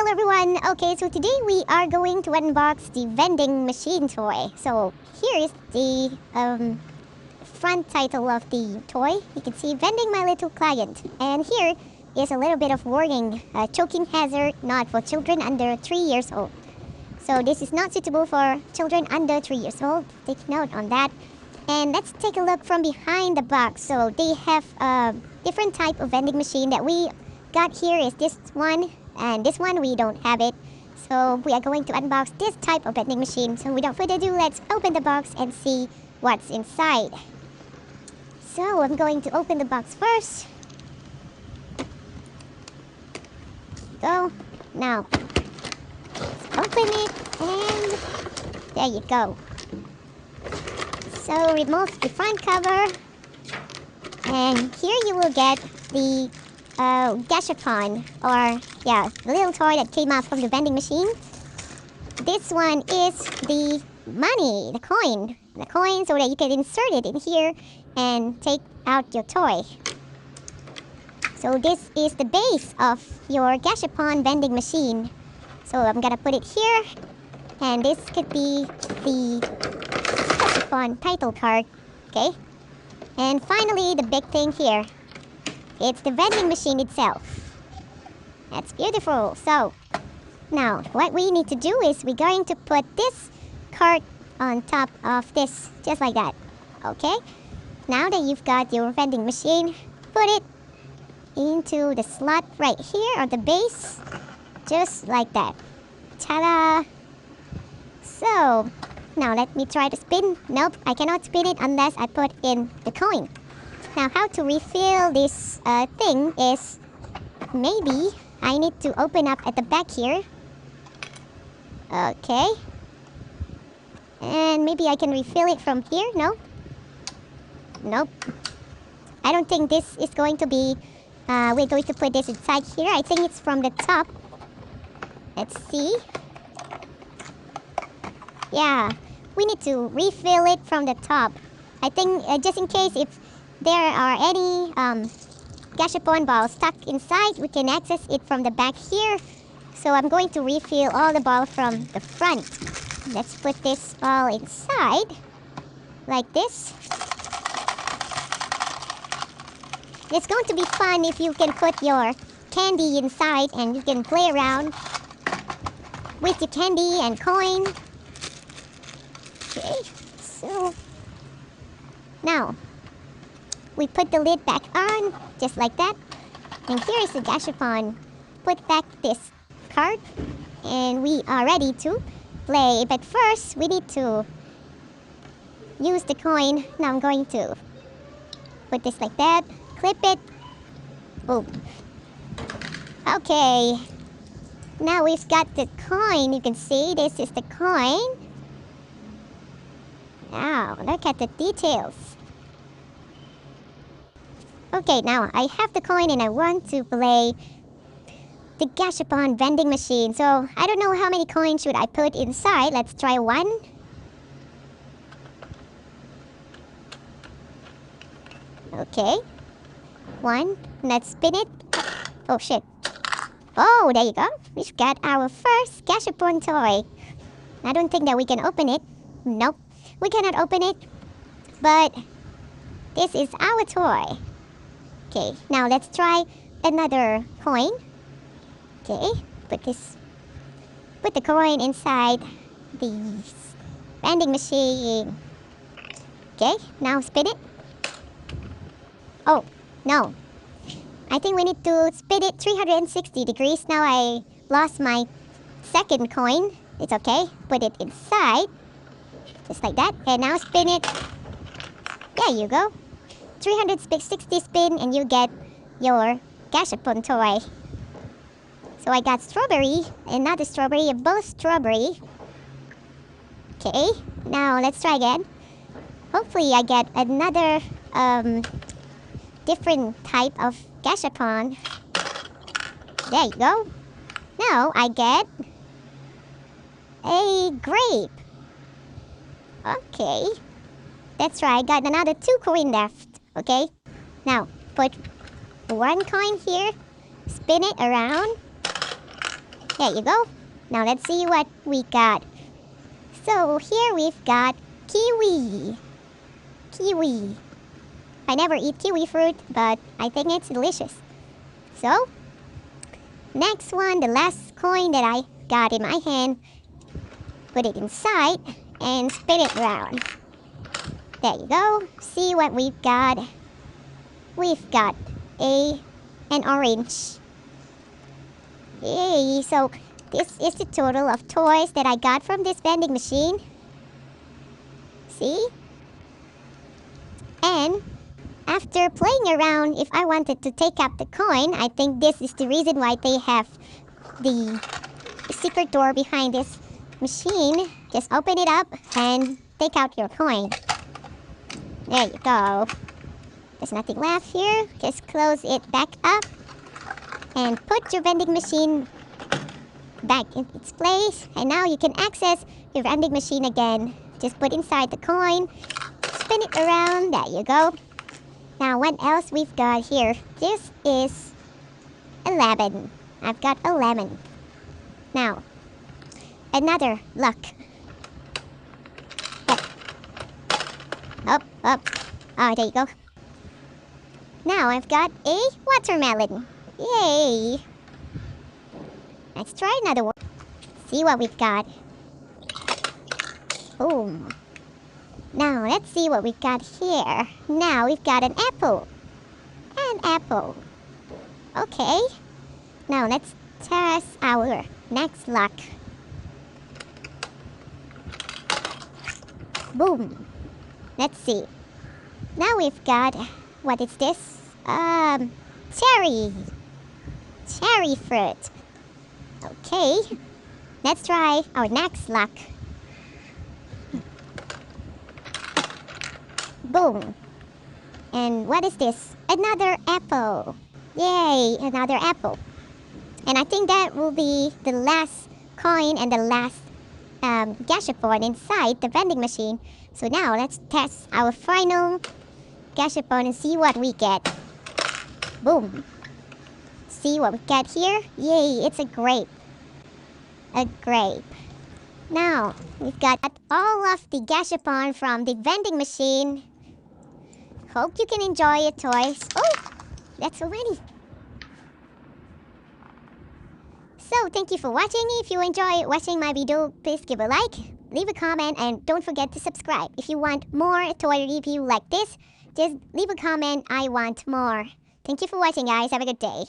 Hello everyone! Okay, so today we are going to unbox the vending machine toy. So here is the front title of the toy. You can see Vending My Little Client. And here is a little bit of warning. Choking hazard not for children under 3 years old. So this is not suitable for children under 3 years old. Take note on that. And let's take a look from behind the box. So they have a different type of vending machine that we got here is this one. And this one, we don't have it. So we are going to unbox this type of vending machine. So without further ado, let's open the box and see what's inside. So I'm going to open the box first. Go. Now, let's open it and there you go. So remove the front cover. And here you will get the gachapon, or the little toy that came out from the vending machine. This one is the money, the coin so that you can insert it in here and take out your toy. So this is the base of your gachapon vending machine. So I'm gonna put it here, and this could be the gachapon title card, okay? And finally, the big thing here. It's the vending machine itself. That's beautiful. So, now, what we need to do is we're going to put this cart on top of this, just like that. Okay? Now that you've got your vending machine, put it into the slot right here on the base, just like that. Ta-da! So, now let me try to spin. Nope, I cannot spin it unless I put in the coin. Now, how to refill this thing is maybe I need to open up at the back here. Okay. And maybe I can refill it from here. No? Nope. I don't think this is going to be... we're going to put this inside here. I think it's from the top. Let's see. Yeah. We need to refill it from the top. I think just in case if there are any gachapon balls stuck inside, we can access it from the back here. So I'm going to refill all the balls from the front. Let's put this all inside, like this. It's going to be fun if you can put your candy inside and you can play around with your candy and coin. Okay, so now we put the lid back on, just like that. And here is the gachapon. Put back this card, and we are ready to play. But first, we need to use the coin. Now I'm going to put this like that, clip it. Boom. Okay. Now we've got the coin. You can see this is the coin. Now, look at the details. Okay, now I have the coin and I want to play the gachapon vending machine. So, I don't know how many coins should I put inside. Let's try one. Okay. One. Let's spin it. Oh, shit. Oh, there you go. We've got our first gachapon toy. I don't think that we can open it. Nope. We cannot open it. But this is our toy. Okay, now let's try another coin. Okay, put the coin inside the vending machine. Okay, now spin it. Oh, no. I think we need to spin it 360 degrees. Now I lost my second coin. It's okay. Put it inside. Just like that. And now spin it. There you go. 360 spin and you get your gachapon toy. So I got strawberry and not a strawberry, both strawberry. Okay, now let's try again. Hopefully I get another different type of gachapon. There you go. Now I get a grape. Okay, that's right, I got another 2 coins left. Okay, now put one coin here, spin it around, There you go. Now let's see what we got. So here we've got kiwi. Kiwi. I never eat kiwi fruit, but I think it's delicious. So, next one, the last coin that I got in my hand. Put it inside and spin it around. There you go. See what we've got. We've got an orange. Yay! So this is the total of toys that I got from this vending machine. See? And after playing around, if I wanted to take out the coin, I think this is the reason why they have the secret door behind this machine. Just open it up and take out your coin. There you go. There's nothing left here. Just close it back up and put your vending machine back in its place. And now you can access your vending machine again. Just put inside the coin, spin it around. There you go. Now what else we've got here? This is a lemon. I've got a lemon. Now, another luck. Up, up. Oh, there you go. Now I've got a watermelon. Yay! Let's try another one. See what we've got. Boom. Now let's see what we've got here. Now we've got an apple. An apple. Okay. Now let's test our next luck. Boom. Let's see. Now we've got, what is this? Cherry. Cherry fruit. Okay. Let's try our next luck. Boom. And what is this? Another apple. Yay, another apple. And I think that will be the last coin and the last gachapon inside the vending machine. So now let's test our final gachapon and see what we get. Boom. See what we get here? Yay, it's a grape. A grape. Now, we've got all of the gachapon from the vending machine. Hope you can enjoy your toys. Oh, that's so many. So, thank you for watching. If you enjoy watching my video, please give a like, leave a comment, and don't forget to subscribe. If you want more toy review like this, just leave a comment, I want more. Thank you for watching, guys. Have a good day.